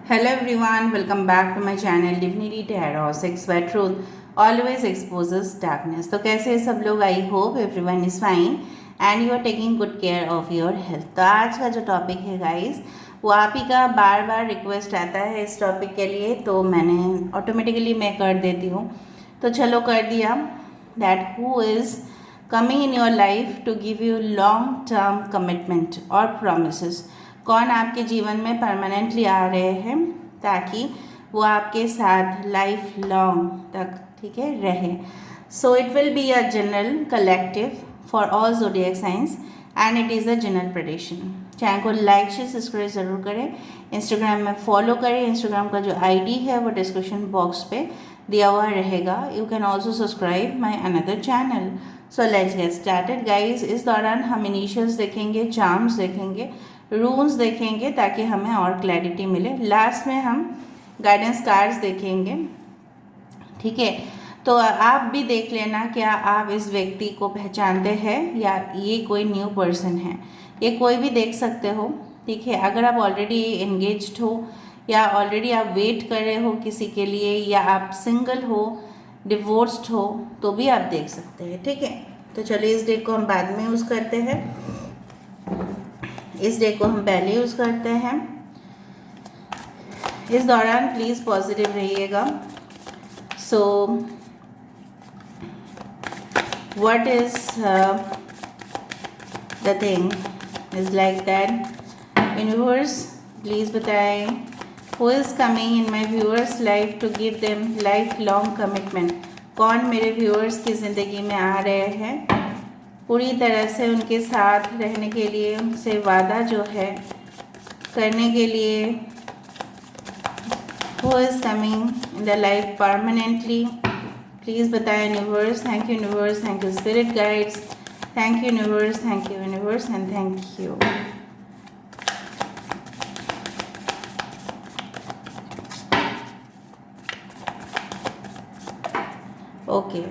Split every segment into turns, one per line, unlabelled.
Hello everyone, welcome back to my channel Divinity Tarot 6 where truth always exposes darkness. तो कैसे हैं सब लोग? I hope everyone is fine and you are taking good care of your health. तो आज का जो topic है गाइस, वो आप ही का बार बार रिक्वेस्ट आता है इस टॉपिक के लिए, तो मैंने ऑटोमेटिकली मैं कर देती हूँ। तो चलो कर दिया। That who is coming in your life to give you long term commitment और प्रोमिस। कौन आपके जीवन में परमानेंटली आ रहे हैं ताकि वो आपके साथ लाइफ लॉन्ग तक, ठीक है, रहे। So it will be a general collective for all zodiac science and it is a general prediction. Channel को लाइक शेयर सब्सक्राइब ज़रूर करें, इंस्टाग्राम में फॉलो करें। इंस्टाग्राम का जो आईडी है वो डिस्क्रिप्शन बॉक्स पे दिया हुआ रहेगा। You can also subscribe my another channel. So let's get started guys. इस दौरान हम इनिशियल्स देखेंगे, चार्म्स देखेंगे, रून्स देखेंगे ताकि हमें और क्लैरिटी मिले। लास्ट में हम गाइडेंस कार्ड्स देखेंगे, ठीक है। तो आप भी देख लेना, क्या आप इस व्यक्ति को पहचानते हैं या ये कोई न्यू पर्सन है। ये कोई भी देख सकते हो, ठीक है। अगर आप ऑलरेडी एंगेज्ड हो या ऑलरेडी आप वेट कर रहे हो किसी के लिए, या आप सिंगल हो, डिवोर्स्ड हो, तो भी आप देख सकते हैं, ठीक है। तो चलिए इस डेट को हम बाद में यूज़ करते हैं, इस डे को हम पहले यूज़ करते हैं। इस दौरान प्लीज़ पॉजिटिव रहिएगा। So what is the thing is like that. Universe please बताएं, who is coming in my viewers life to give them life long commitment. कौन मेरे व्यूअर्स की ज़िंदगी में आ रहे हैं पूरी तरह से उनके साथ रहने के लिए, उनसे वादा जो है करने के लिए। Who is coming in the life permanently, please बताएं universe. Thank you universe, thank you spirit guides, thank you universe, thank you universe and thank you. Okay,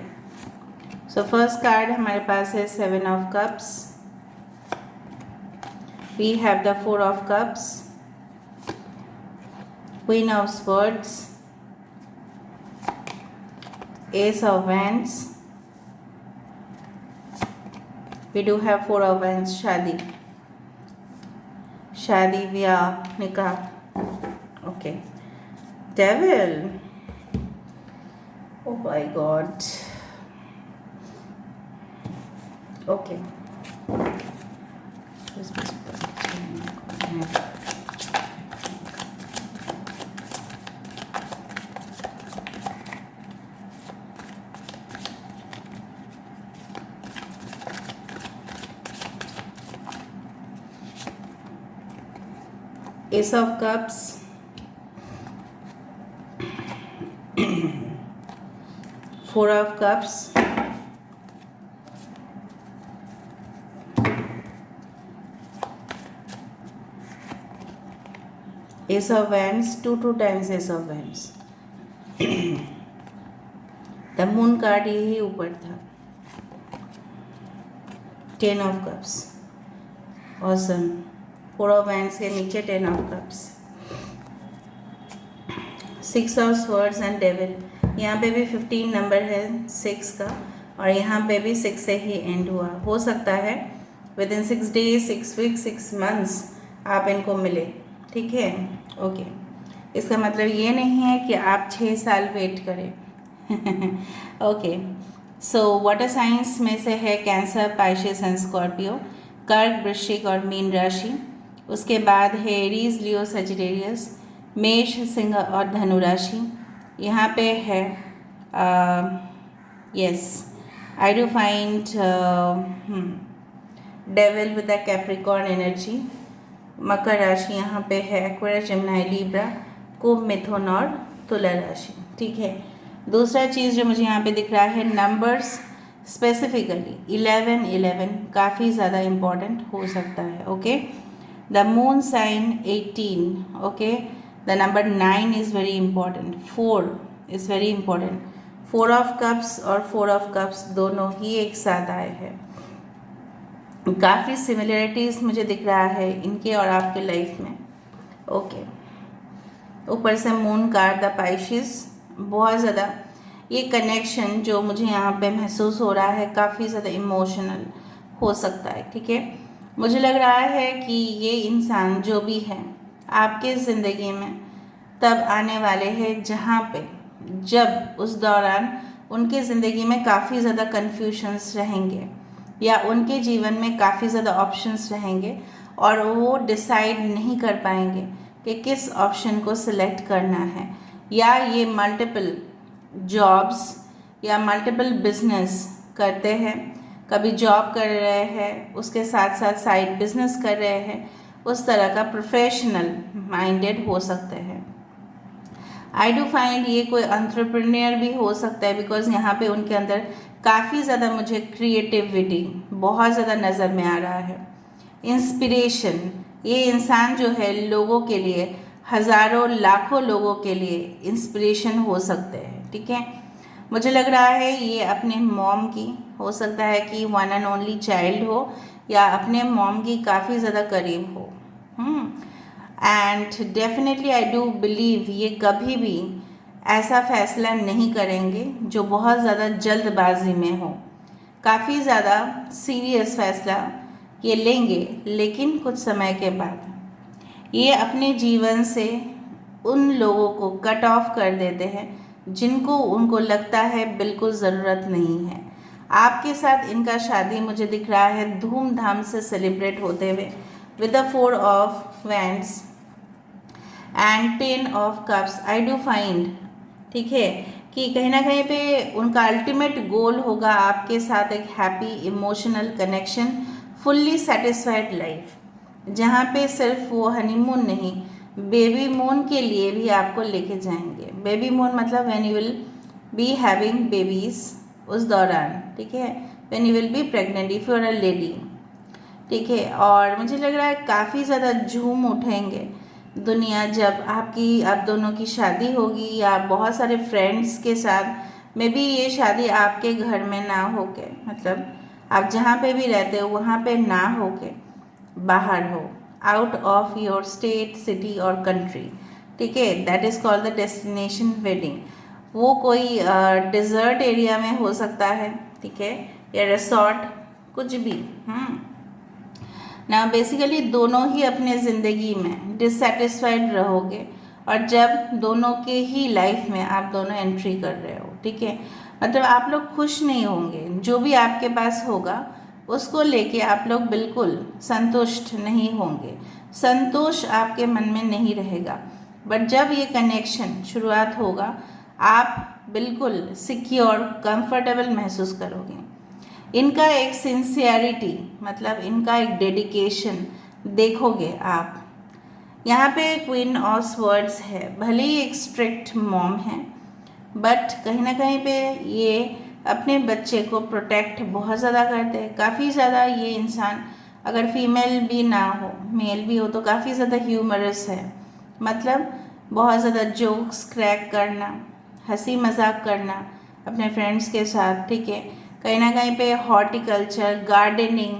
so first card हमारे पास है 7 of cups. We have the 4 of cups, queen of swords, ace of wands. We do have 4 of wands, शादी, शादी, ब्याह, निकाह। Okay, devil, oh my god. Okay, Ace of Cups, Four of Cups, Ace of Wands, two times Ace of Wands. The moon card यही ऊपर था, 10 of cups, awesome. 4 of wands के नीचे 10 of cups, 6 of swords and devil. यहाँ पे भी 15 number है 6 का, और यहाँ पे भी 6 से ही एंड हुआ। हो सकता है with in 6 days, 6 weeks, 6 months आप इनको मिले, ठीक है। ओके, इसका मतलब ये नहीं है कि आप 6 साल वेट करें। ओके, सो वाटर साइंस में से है कैंसर, पाइसेस एंड स्कॉर्पियो, कर्क, वृश्चिक और मीन राशि। उसके बाद है एरीज, लियो, सजिटेरियस, मेष, सिंह और धनु राशि। यहाँ पे है yes, I do find devil with the Capricorn energy. मकर राशि यहाँ पे है, एक्वेरियस, जेमिनी, लिब्रा, कुंभ, मिथुन और तुला राशि, ठीक है। दूसरा चीज़ जो मुझे यहाँ पे दिख रहा है, नंबर्स स्पेसिफिकली 11 11 काफ़ी ज़्यादा इम्पॉर्टेंट हो सकता है। Okay, the moon sign 18, okay, the number 9 is very important, 4 is very important. 4 of cups और 4 ऑफ कप्स दोनों ही एक साथ आए हैं। काफ़ी सिमिलरिटीज़ मुझे दिख रहा है इनके और आपके लाइफ में। ओके, ऊपर से मून कार्ड द पाइशिस, बहुत ज़्यादा ये कनेक्शन जो मुझे यहाँ पे महसूस हो रहा है काफ़ी ज़्यादा इमोशनल हो सकता है। ठीक है, मुझे लग रहा है कि ये इंसान जो भी है आपके ज़िंदगी में तब आने वाले हैं जहाँ पे जब उस दौरान उनके ज़िंदगी में काफ़ी ज़्यादा कन्फ्यूजन्स रहेंगे या उनके जीवन में काफ़ी ज़्यादा ऑप्शंस रहेंगे और वो डिसाइड नहीं कर पाएंगे कि किस ऑप्शन को सिलेक्ट करना है, या ये मल्टीपल जॉब्स या मल्टीपल बिजनेस करते हैं, कभी जॉब कर रहे हैं उसके साथ साथ साइड बिजनेस कर रहे हैं, उस तरह का प्रोफेशनल माइंडेड हो सकते हैं। आई डू फाइंड ये कोई एंटरप्रेन्योर भी हो सकता है, बिकॉज यहाँ पे उनके अंदर काफ़ी ज़्यादा मुझे क्रिएटिविटी बहुत ज़्यादा नज़र में आ रहा है। इंस्पिरेशन, ये इंसान जो है लोगों के लिए, हज़ारों लाखों लोगों के लिए इंस्पिरेशन हो सकते हैं। ठीक है, मुझे लग रहा है ये अपने मॉम की, हो सकता है कि वन एंड ओनली चाइल्ड हो या अपने मॉम की काफ़ी ज़्यादा करीब हो। And definitely I do believe ये कभी भी ऐसा फैसला नहीं करेंगे जो बहुत ज़्यादा जल्दबाजी में हो, काफ़ी ज़्यादा सीरियस फैसला ये लेंगे, लेकिन कुछ समय के बाद ये अपने जीवन से उन लोगों को कट ऑफ कर देते हैं जिनको उनको लगता है बिल्कुल ज़रूरत नहीं है। आपके साथ इनका शादी मुझे दिख रहा है धूमधाम से सेलिब्रेट होते हुए with the 4 of wands and 10 of cups. I do find, ठीक है, कि कहीं ना कहीं पे उनका अल्टीमेट गोल होगा आपके साथ एक happy emotional connection, fully satisfied life, जहाँ पे सिर्फ वो हनीमून नहीं, बेबी मून के लिए भी आपको लेके जाएंगे। बेबी मून मतलब when you will be having babies उस दौरान, ठीक है, when you will be pregnant if you are a lady. ठीक है, और मुझे लग रहा है काफ़ी ज़्यादा झूम उठेंगे दुनिया जब आप दोनों की शादी होगी, या बहुत सारे फ्रेंड्स के साथ। मे बी ये शादी आपके घर में ना होके, मतलब आप जहाँ पे भी रहते हो वहाँ पे ना होके बाहर हो, out of your state, city और कंट्री। ठीक है, that is called the destination wedding. वो कोई डिज़र्ट एरिया में हो सकता है, ठीक है, या रिसोर्ट, कुछ भी। ना बेसिकली दोनों ही अपने ज़िंदगी में डिससेटिस्फाइड रहोगे, और जब दोनों के ही लाइफ में आप दोनों एंट्री कर रहे हो, ठीक है, मतलब आप लोग खुश नहीं होंगे। जो भी आपके पास होगा उसको लेके आप लोग बिल्कुल संतुष्ट नहीं होंगे, संतोष आपके मन में नहीं रहेगा। बट जब ये कनेक्शन शुरुआत होगा आप बिल्कुल सिक्योर, कंफर्टेबल महसूस करोगे। इनका एक सिंसियरिटी, मतलब इनका एक डेडिकेशन देखोगे आप। यहाँ पे क्वीन ऑफ स्वर्ड्स है, भले ही एक स्ट्रिक्ट मॉम है, बट कहीं ना कहीं पे ये अपने बच्चे को प्रोटेक्ट बहुत ज़्यादा करते हैं, काफ़ी ज़्यादा। ये इंसान अगर फीमेल भी ना हो, मेल भी हो, तो काफ़ी ज़्यादा ह्यूमरस है, मतलब बहुत ज़्यादा जोक्स क्रैक करना, हंसी मजाक करना अपने फ्रेंड्स के साथ। ठीक है, कहीं ना कहीं पे हॉर्टिकल्चर, गार्डनिंग,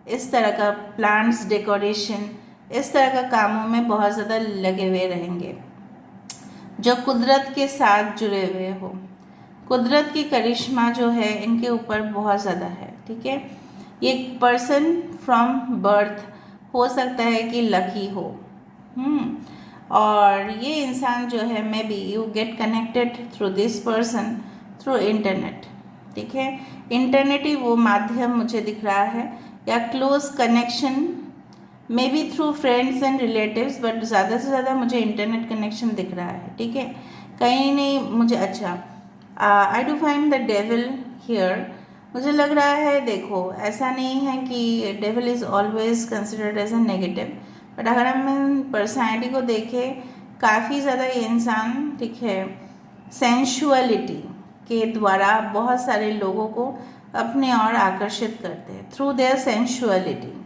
इस तरह का प्लांट्स डेकोरेशन, इस तरह का कामों में बहुत ज़्यादा लगे हुए रहेंगे, जो कुदरत के साथ जुड़े हुए हो। कुदरत की करिश्मा जो है इनके ऊपर बहुत ज़्यादा है। ठीक है, ये पर्सन फ्रॉम बर्थ हो सकता है कि लकी हो। और ये इंसान जो है, may be you get connected through this person through internet. ठीक है, इंटरनेट ही वो माध्यम मुझे दिख रहा है, या close connection may be through friends and relatives, but ज़्यादा से ज़्यादा मुझे इंटरनेट कनेक्शन दिख रहा है। ठीक है, कहीं नहीं मुझे, अच्छा, I do find the devil here. मुझे लग रहा है, देखो, ऐसा नहीं है कि devil is always considered as a negative, but अगर हम पर्सनैलिटी को देखें, काफ़ी ज़्यादा ये इंसान, ठीक है, सेंशुअलिटी के द्वारा बहुत सारे लोगों को अपने ओर आकर्षित करते हैं through their sensuality.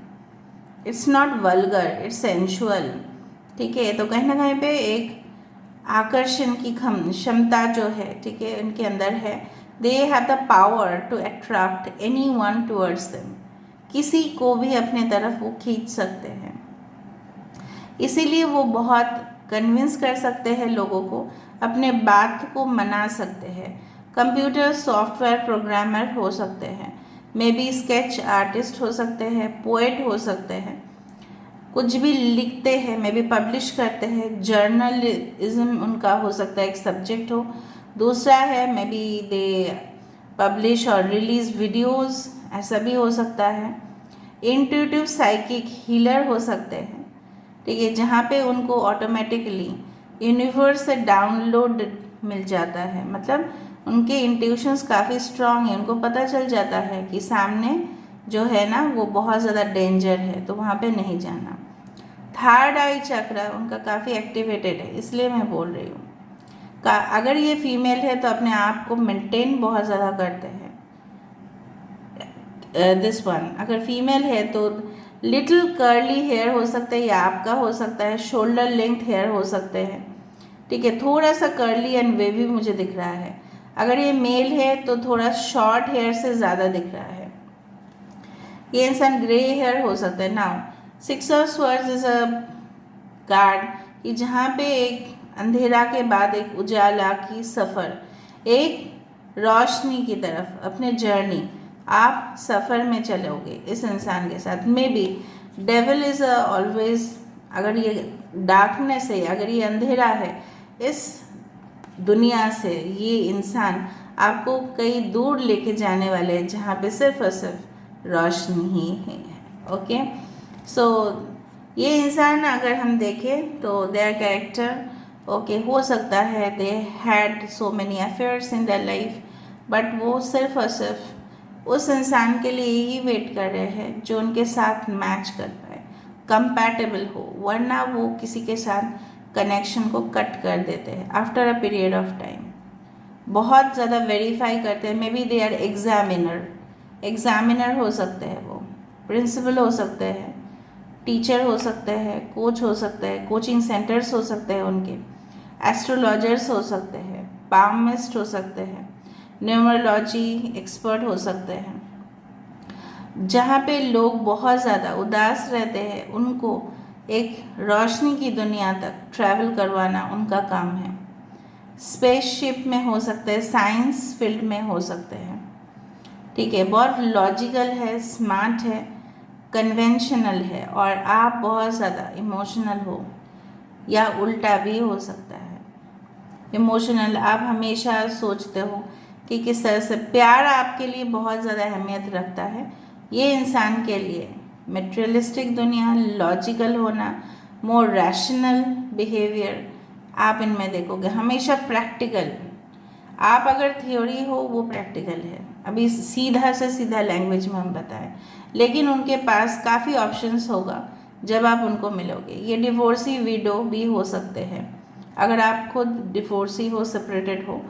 It's not vulgar, it's sensual. ठीक है, तो कहीं ना कहीं पे एक आकर्षण की क्षमता जो है, ठीक है, उनके अंदर है। They have the power to attract anyone towards them, किसी को भी अपने तरफ वो खींच सकते हैं, इसीलिए वो बहुत कन्विंस कर सकते हैं लोगों को, अपने बात को मना सकते हैं। कंप्यूटर सॉफ्टवेयर प्रोग्रामर हो सकते हैं, मे बी स्केच आर्टिस्ट हो सकते हैं, पोएट हो सकते हैं, कुछ भी लिखते हैं, मे बी पब्लिश करते हैं, जर्नलिज्म उनका हो सकता है एक सब्जेक्ट हो। दूसरा है मे बी दे पब्लिश और रिलीज वीडियोस, ऐसा भी हो सकता है। इंट्यूटिव साइकिक हीलर हो सकते हैं, ठीक है, जहाँ पे उनको ऑटोमेटिकली यूनिवर्स से डाउनलोड मिल जाता है, मतलब उनके इंट्यूशंस काफ़ी स्ट्रांग है, उनको पता चल जाता है कि सामने जो है ना वो बहुत ज़्यादा डेंजर है, तो वहाँ पे नहीं जाना। थर्ड आई चक्र उनका काफ़ी एक्टिवेटेड है, इसलिए मैं बोल रही हूँ। अगर ये फीमेल है तो अपने आप को मेंटेन बहुत ज़्यादा करते हैं। दिस वन अगर फीमेल है तो लिटिल कर्ली हेयर हो सकता है, या आपका हो सकता है शोल्डर लेंथ हेयर हो सकते हैं, ठीक है, थोड़ा सा कर्ली एंड वेवी मुझे दिख रहा है। अगर ये मेल है तो थोड़ा शॉर्ट हेयर से ज़्यादा दिख रहा है। ये इंसान ग्रे हेयर हो सकता है। Now 6 of swords is a card कि जहाँ पे एक अंधेरा के बाद एक उजाला की सफ़र, एक रोशनी की तरफ अपने जर्नी आप सफ़र में चलोगे इस इंसान के साथ। May be devil is always, अगर ये डार्कनेस है, अगर ये अंधेरा है, इस दुनिया से ये इंसान आपको कहीं दूर लेके जाने वाले हैं जहाँ पे सिर्फ और सिर्फ रोशनी ही है। ओके, सो ये इंसान अगर हम देखें तो देयर कैरेक्टर ओके हो सकता है they had so many affairs in their life, but वो सिर्फ और सिर्फ उस इंसान के लिए ही वेट कर रहे हैं जो उनके साथ मैच कर पाए, कंपैटिबल हो, वरना वो किसी के साथ कनेक्शन को कट कर देते हैं after a period of time. बहुत ज़्यादा वेरीफाई करते हैं, maybe they are examiner हो सकते हैं, वो प्रिंसिपल हो सकते हैं, टीचर हो सकते हैं, कोच हो सकते हैं, कोचिंग सेंटर्स हो सकते हैं उनके, एस्ट्रोलॉजर्स हो सकते हैं, पामिस्ट हो सकते हैं, न्यूमरोलॉजी एक्सपर्ट हो सकते हैं। जहाँ पे लोग बहुत ज़्यादा उदास रहते हैं उनको एक रोशनी की दुनिया तक ट्रैवल करवाना उनका काम है। स्पेसशिप में हो सकते हैं, साइंस फील्ड में हो सकते हैं, ठीक है, बहुत लॉजिकल है, स्मार्ट है, कन्वेंशनल है, और आप बहुत ज़्यादा इमोशनल हो, या उल्टा भी हो सकता है। इमोशनल, आप हमेशा सोचते हो कि किस तरह से प्यार आपके लिए बहुत ज़्यादा अहमियत रखता है। ये इंसान के लिए मेटेरियलिस्टिक दुनिया, लॉजिकल होना, मोर रैशनल बिहेवियर आप इनमें देखोगे, हमेशा प्रैक्टिकल। आप अगर थ्योरी हो वो प्रैक्टिकल है, अभी सीधा से सीधा लैंग्वेज में हम बताएं, लेकिन उनके पास काफ़ी ऑप्शंस होगा जब आप उनको मिलोगे। ये डिवोर्सी विडो भी हो सकते हैं, अगर आप खुद डिवोर्सी हो, सेपरेटेड हो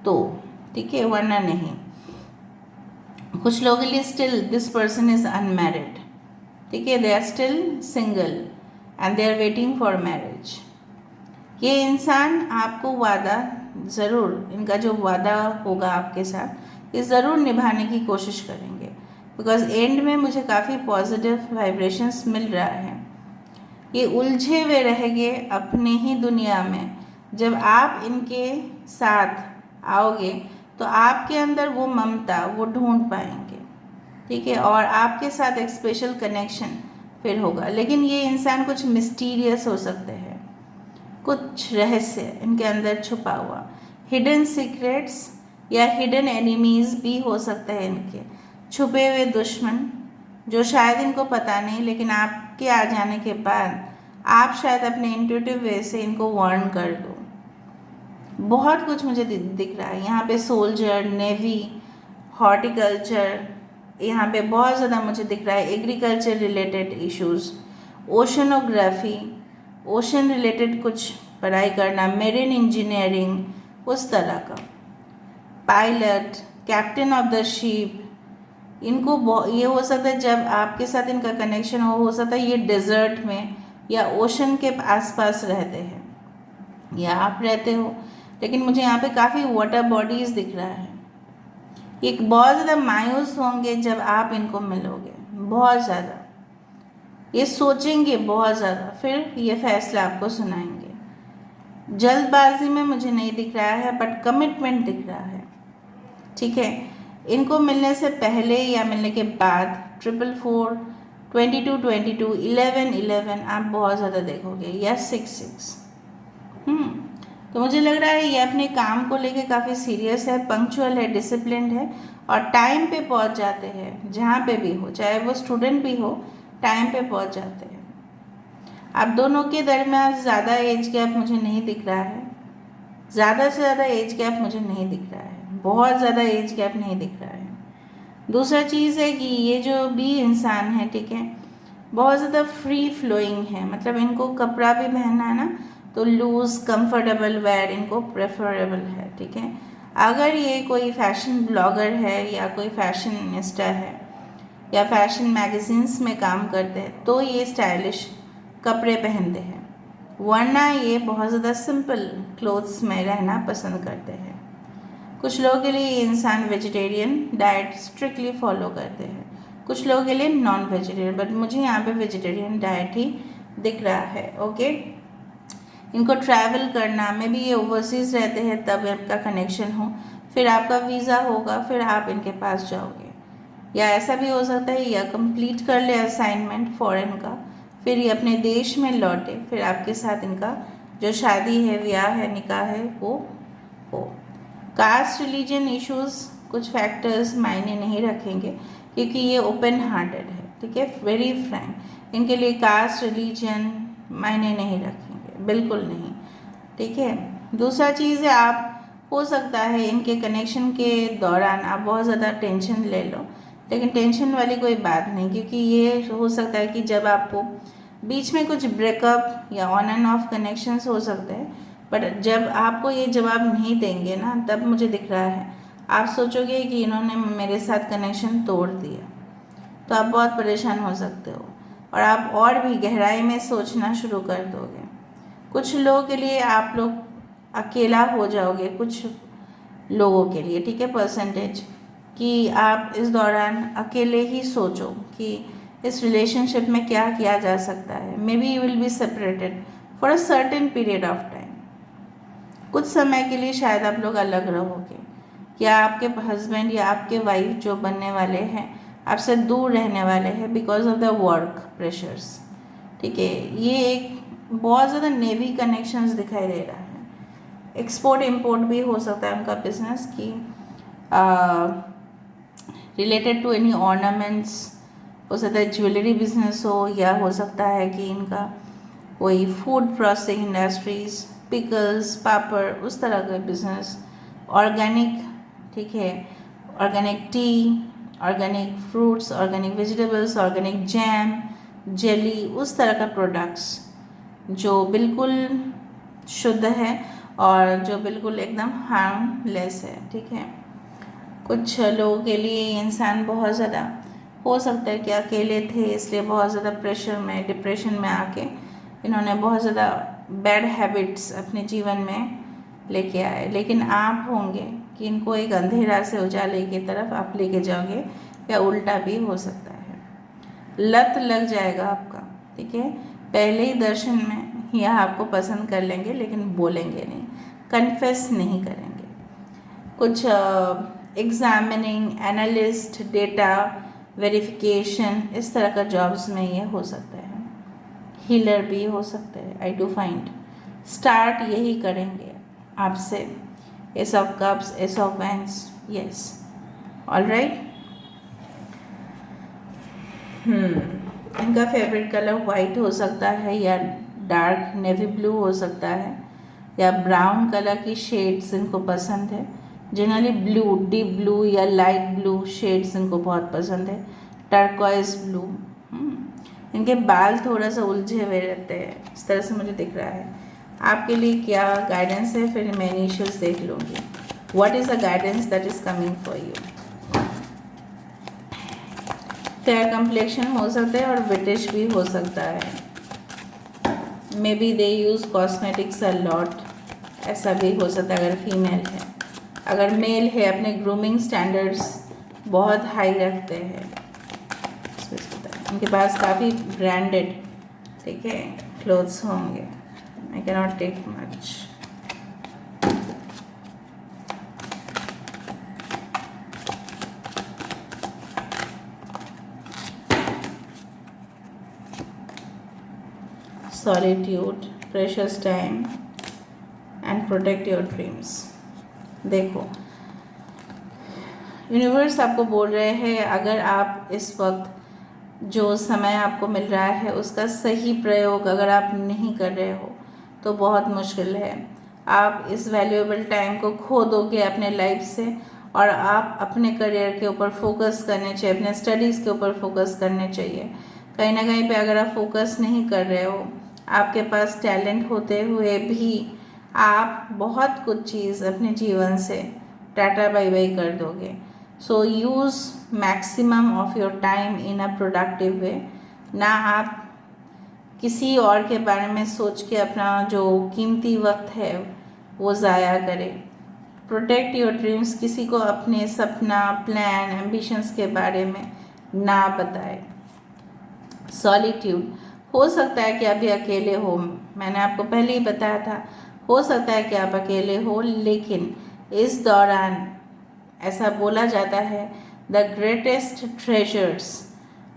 तो, ठीक है, वरना नहीं। कुछ लोगों के लिए still this person is unmarried, ठीक है, they are still single and they are waiting for marriage. ये इंसान आपको वादा ज़रूर, इनका जो वादा होगा आपके साथ, ये ज़रूर निभाने की कोशिश करेंगे, बिकॉज एंड में मुझे काफ़ी पॉजिटिव वाइब्रेशंस मिल रहा है। ये उलझे हुए रहेंगे अपने ही दुनिया में, जब आप इनके साथ आओगे तो आपके अंदर वो ममता वो ढूंढ पाएंगे, ठीक है, और आपके साथ एक स्पेशल कनेक्शन फिर होगा। लेकिन ये इंसान कुछ मिस्टीरियस हो सकते हैं, कुछ रहस्य इनके अंदर छुपा हुआ, हिडन सीक्रेट्स या हिडन एनिमीज़ भी हो सकते हैं इनके, छुपे हुए दुश्मन जो शायद इनको पता नहीं, लेकिन आपके आ जाने के बाद आप शायद अपने इंट्यूटिव वे से इनको वार्न कर दो। बहुत कुछ मुझे दिख रहा है यहाँ पे, सोल्जर, नेवी, हॉर्टिकल्चर, यहाँ पे बहुत ज़्यादा मुझे दिख रहा है agriculture related issues, oceanography, ocean related कुछ पढ़ाई करना, मेरीन इंजीनियरिंग, उस तरह का, pilot, captain of the ship. इनको ये हो सकता है जब आपके साथ इनका कनेक्शन हो सकता है ये डेजर्ट में या ओशन के आसपास रहते हैं, या आप रहते हो, लेकिन मुझे यहाँ पे काफ़ी वाटर बॉडीज़ दिख रहा है। ये बहुत ज़्यादा मायूस होंगे जब आप इनको मिलोगे, बहुत ज़्यादा ये सोचेंगे बहुत ज़्यादा, फिर ये फैसला आपको सुनाएंगे। जल्दबाजी में मुझे नहीं दिख रहा है, बट कमिटमेंट दिख रहा है। ठीक है, इनको मिलने से पहले या मिलने के बाद 444, 22, 11 आप बहुत ज़्यादा देखोगे, या 66। तो मुझे लग रहा है ये अपने काम को लेके काफ़ी सीरियस है, पंक्चुअल है, डिसिप्लिन्ड है और टाइम पे पहुंच जाते हैं। जहाँ पे भी हो, चाहे वो स्टूडेंट भी हो, टाइम पे पहुंच जाते हैं। आप दोनों के दरमियान ज़्यादा एज गैप मुझे नहीं दिख रहा है, ज़्यादा से ज़्यादा एज गैप मुझे नहीं दिख रहा है, बहुत ज़्यादा एज गैप नहीं दिख रहा है। दूसरा चीज़ है कि ये जो भी इंसान है, ठीक है, बहुत ज़्यादा फ्री फ्लोइंग है, मतलब इनको कपड़ा भी पहनना है ना तो लूज़ कंफर्टेबल वेयर इनको प्रेफरेबल है। ठीक है, अगर ये कोई फैशन ब्लॉगर है या कोई फैशनिस्टा है या फैशन मैगजीन्स में काम करते हैं तो ये स्टाइलिश कपड़े पहनते हैं, वरना ये बहुत ज़्यादा सिंपल क्लोथ्स में रहना पसंद करते हैं। कुछ लोगों के लिए ये इंसान वेजिटेरियन डाइट स्ट्रिक्टली फॉलो करते हैं, कुछ लोगों के लिए नॉन वेजिटेरियन, बट मुझे यहाँ पे वेजिटेरियन डाइट ही दिख रहा है। ओके, इनको ट्रैवल करना में भी, ये ओवरसीज़ रहते हैं तब आपका कनेक्शन हो, फिर आपका वीज़ा होगा, फिर आप इनके पास जाओगे, या ऐसा भी हो सकता है या कंप्लीट कर ले असाइनमेंट फॉरेन का, फिर ये अपने देश में लौटे, फिर आपके साथ इनका जो शादी है, ब्याह है, निकाह है, वो हो। कास्ट रिलीजन इश्यूज़ कुछ फैक्टर्स मायने नहीं रखेंगे क्योंकि ये ओपन हार्टेड है। ठीक है, वेरी फ्रैंक, इनके लिए कास्ट रिलीजन मायने नहीं रखेंगे, बिल्कुल नहीं। ठीक है, दूसरा चीज़ है, आप हो सकता है इनके कनेक्शन के दौरान आप बहुत ज़्यादा टेंशन ले लो, लेकिन टेंशन वाली कोई बात नहीं, क्योंकि ये हो सकता है कि जब आपको बीच में कुछ ब्रेकअप या ऑन एंड ऑफ कनेक्शंस हो सकते हैं, बट जब आपको ये जवाब नहीं देंगे ना, तब मुझे दिख रहा है आप सोचोगे कि इन्होंने मेरे साथ कनेक्शन तोड़ दिया, तो आप बहुत परेशान हो सकते हो और आप और भी गहराई में सोचना शुरू कर दोगे। कुछ लोगों के लिए आप लोग अकेला हो जाओगे, कुछ लोगों के लिए, ठीक है, परसेंटेज, कि आप इस दौरान अकेले ही सोचो कि इस रिलेशनशिप में क्या किया जा सकता है। May be you will be separated for a certain period of time, कुछ समय के लिए शायद आप लोग अलग रहोगे, या आपके हस्बैंड या आपके वाइफ जो बनने वाले हैं आपसे दूर रहने वाले हैं because of the work pressures. ठीक है, ये एक बहुत ज़्यादा नेवी कनेक्शंस दिखाई दे रहा है, एक्सपोर्ट इम्पोर्ट भी हो सकता है उनका बिजनेस की रिलेटेड टू एनी ऑर्नामेंट्स, हो सकता है ज्वेलरी बिजनेस हो, या हो सकता है कि इनका कोई फूड प्रोसेसिंग इंडस्ट्रीज, पिकल्स, पापड़, उस तरह का बिजनेस, ऑर्गेनिक, ठीक है, organic T, organic fruits, organic vegetables, organic jam, jelly, उस तरह का प्रोडक्ट्स जो बिल्कुल शुद्ध है और जो बिल्कुल एकदम हार्मलेस है। ठीक है, कुछ लोगों के लिए इंसान बहुत ज़्यादा हो सकता है कि अकेले थे, इसलिए बहुत ज़्यादा प्रेशर में, डिप्रेशन में आके इन्होंने बहुत ज़्यादा बैड हैबिट्स अपने जीवन में लेके आए, लेकिन आप होंगे कि इनको एक अंधेरा से उजाले की तरफ आप लेके जाओगे, या उल्टा भी हो सकता है, लत लग जाएगा आपका। ठीक है, पहले ही दर्शन में यह आपको पसंद कर लेंगे, लेकिन बोलेंगे नहीं, कन्फेस नहीं करेंगे। कुछ एग्जामिनिंग, एनालिस्ट, डेटा वेरिफिकेशन, इस तरह का जॉब्स में ये हो सकता है, हीलर भी हो सकते हैं, आई डू फाइंड, स्टार्ट यही करेंगे आपसे, S of cups, S of wands, yes, all right. इनका फेवरेट कलर वाइट हो सकता है, या डार्क नेवी ब्लू हो सकता है, या ब्राउन कलर की शेड्स इनको पसंद है, जनरली ब्लू, डीप ब्लू या लाइट ब्लू शेड्स इनको बहुत पसंद है, टर्कोइज ब्लू। इनके बाल थोड़ा सा उलझे हुए रहते हैं, इस तरह से मुझे दिख रहा है। आपके लिए क्या गाइडेंस है, फिर मैं इनिशियल्स देख लूँगी। What is the guidance that is coming for you. Fair complexion हो सकता है और ब्रिटिश भी हो सकता है, may be they use cosmetics a lot, ऐसा भी हो सकता है अगर फीमेल है। अगर मेल है, अपने ग्रूमिंग स्टैंडर्ड्स बहुत हाई रखते हैं, उनके पास काफ़ी ब्रांडेड, ठीक है, क्लोथ्स होंगे। I can not take much. Solitude, precious time and protect your dreams. देखो, यूनिवर्स आपको बोल रहे हैं अगर आप इस वक्त जो समय आपको मिल रहा है उसका सही प्रयोग अगर आप नहीं कर रहे हो तो बहुत मुश्किल है। आप इस वैल्यूएबल टाइम को खो दोगे अपने लाइफ से, और आप अपने करियर के ऊपर फोकस करने चाहिए, अपने स्टडीज़ के ऊपर फोकस करने चाहिए। कहीं ना कहीं पे अगर आप फोकस नहीं कर रहे हो, आपके पास टैलेंट होते हुए भी आप बहुत कुछ चीज़ अपने जीवन से टाटा बाय बाय कर दोगे। So use maximum of your time in a productive way. ना आप किसी और के बारे में सोच के अपना जो कीमती वक्त है वो ज़ाया करें। प्रोटेक्ट योर ड्रीम्स, किसी को अपने सपना, प्लान, एम्बिशंस के बारे में ना बताए। सॉलिट्यूड, हो सकता है कि अभी अकेले हो, मैंने आपको पहले ही बताया था, हो सकता है कि आप अकेले हो, लेकिन इस दौरान ऐसा बोला जाता है the greatest treasures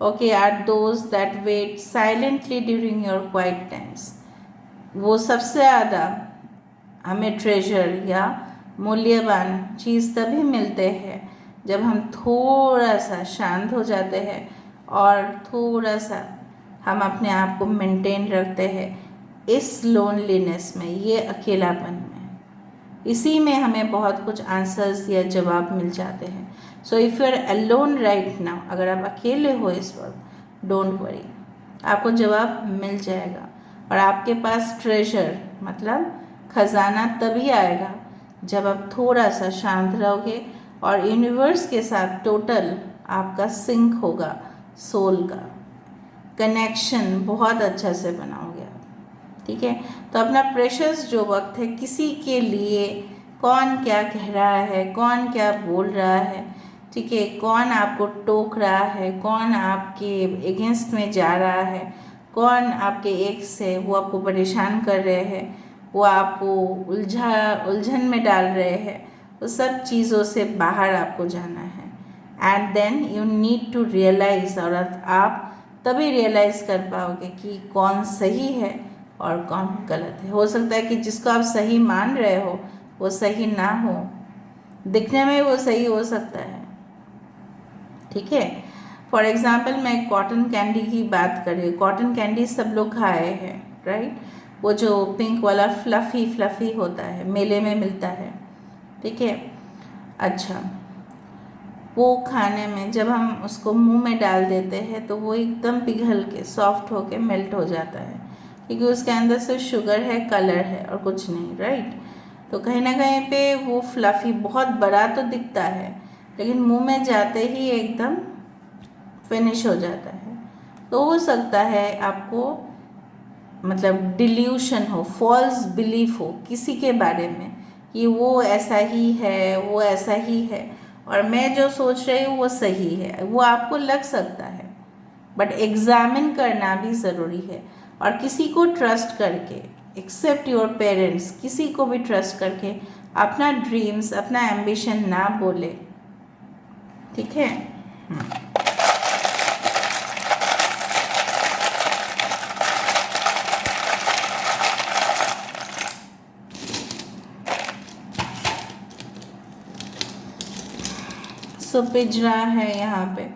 okay are those that wait silently during your quiet times. वो सबसे ज़्यादा हमें ट्रेजर या मूल्यवान चीज़ तभी मिलते हैं जब हम थोड़ा सा शांत हो जाते हैं और थोड़ा सा हम अपने आप को मेंटेन रखते हैं इस लोनलीनेस में, ये अकेलापन में। इसी में हमें बहुत कुछ आंसर्स या जवाब मिल जाते हैं। So if you are alone right now, अगर आप अकेले हो इस वक्त, डोंट वरी, आपको जवाब मिल जाएगा। और आपके पास ट्रेजर मतलब खजाना तभी आएगा जब आप थोड़ा सा शांत रहोगे और यूनिवर्स के साथ टोटल आपका सिंक होगा, सोल का कनेक्शन बहुत अच्छा से बनाओगे आप। ठीक है, तो अपना प्रेशियस जो वक्त है, किसी के लिए कौन क्या कह रहा है, कौन क्या बोल रहा है, ठीक है, कौन आपको टोक रहा है, कौन आपके अगेंस्ट में जा रहा है, कौन आपके एक्स है वो आपको परेशान कर रहे हैं, वो आपको उलझन में डाल रहे हैं, वो सब चीज़ों से बाहर आपको जाना है। And then you need to realise, और आप तभी रियलाइज़ कर पाओगे कि कौन सही है और कौन गलत है। हो सकता है कि जिसको आप सही मान रहे हो वो सही ना हो, दिखने में वो सही हो सकता है। ठीक है, फॉर एग्ज़ाम्पल मैं कॉटन कैंडी की बात कर रही हूँ। कॉटन कैंडी सब लोग खाए हैं, राइट? वो जो पिंक वाला फ्लफ़ी होता है, मेले में मिलता है। ठीक है, अच्छा, वो खाने में जब हम उसको मुंह में डाल देते हैं तो वो एकदम पिघल के सॉफ्ट होके मेल्ट हो जाता है, क्योंकि उसके अंदर सिर्फ शुगर है, कलर है और कुछ नहीं, राइट? तो कहीं ना कहीं पे वो फ्लफ़ी बहुत बड़ा तो दिखता है, लेकिन मुंह में जाते ही एकदम फिनिश हो जाता है। तो हो सकता है आपको मतलब डिल्यूशन हो, फॉल्स बिलीफ हो किसी के बारे में कि वो ऐसा ही है, वो ऐसा ही है, और मैं जो सोच रही हूँ वो सही है, वो आपको लग सकता है, बट एग्जामिन करना भी ज़रूरी है। और किसी को ट्रस्ट करके, एक्सेप्ट योर पेरेंट्स, किसी को भी ट्रस्ट करके अपना ड्रीम्स, अपना एम्बिशन ना बोले। ठीक है, सो पिंजरा है यहाँ पे।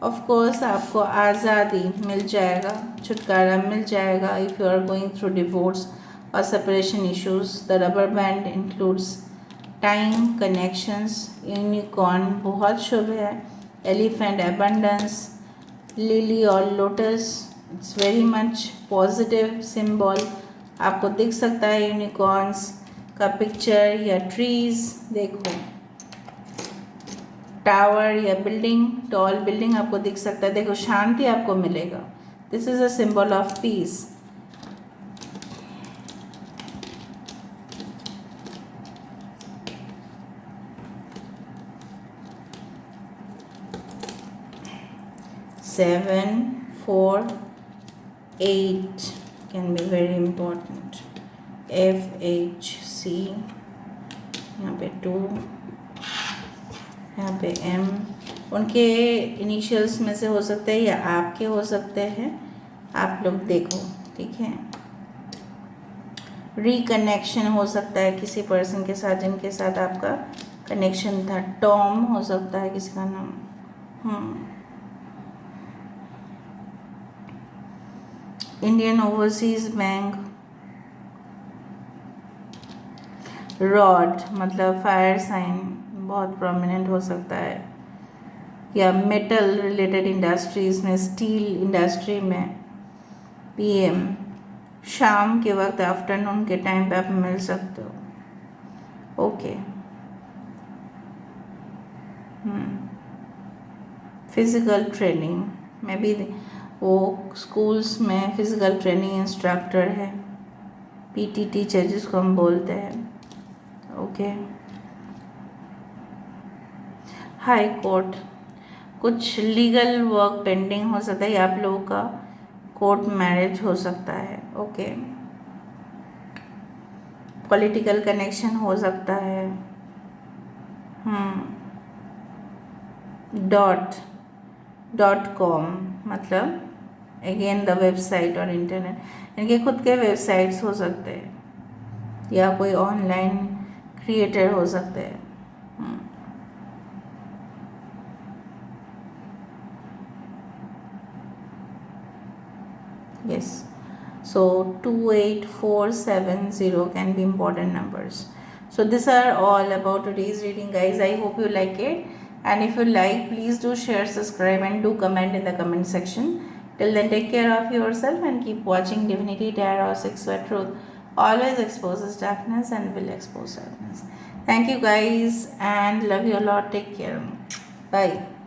ऑफ कोर्स आपको आज़ादी मिल जाएगा, छुटकारा मिल जाएगा if you are going through divorce और separation issues. The rubber band includes time, connections, unicorn बहुत शुभ है, एलिफेंट एबंडेंस, लिली और lotus, it's very much positive symbol. आपको दिख सकता है यूनिकॉर्न्स का पिक्चर या ट्रीज, देखो टावर या बिल्डिंग, टॉल बिल्डिंग आपको दिख सकता है, देखो शांति आपको मिलेगा। This is a symbol of peace. Seven, 4, 8 can be very important. FHC, यहाँ पे 2, यहाँ पे M, उनके इनिशियल्स में से हो सकते हैं या आपके हो सकते हैं, आप लोग देखो। ठीक है, रिकनेक्शन हो सकता है किसी पर्सन के साथ जिनके साथ आपका कनेक्शन था। टॉम हो सकता है किसी का नाम। Indian overseas bank. रॉड मतलब फायर साइन बहुत प्रोमिनेंट हो सकता है, या मेटल रिलेटेड इंडस्ट्रीज में, स्टील इंडस्ट्री में। पीएम शाम के वक्त, आफ्टरनून के टाइम पे आप मिल सकते हो। ओके। फिजिकल ट्रेनिंग में भी वो स्कूल्स में फिजिकल ट्रेनिंग इंस्ट्रक्टर है, पीटी टीचर जिसको हम बोलते हैं। ओके। हाई कोर्ट, कुछ लीगल वर्क पेंडिंग हो सकता है, या आप लोगों का कोर्ट मैरिज हो सकता है। ओके। पॉलिटिकल कनेक्शन हो सकता है। .com मतलब अगेन द वेबसाइट और इंटरनेट, इनके खुद के वेबसाइट्स हो सकते हैं, या कोई ऑनलाइन क्रिएटर हो सकते हैं। Yes. So 28470 can be important numbers. So these are all about today's reading, guys. I hope you like it. And if you like, please do share, subscribe, and do comment in the comment section. Till then, take care of yourself and keep watching Divinity Tarot 6 where truth always exposes darkness and will expose darkness. Thank you, guys, and love you a lot. Take care. Bye.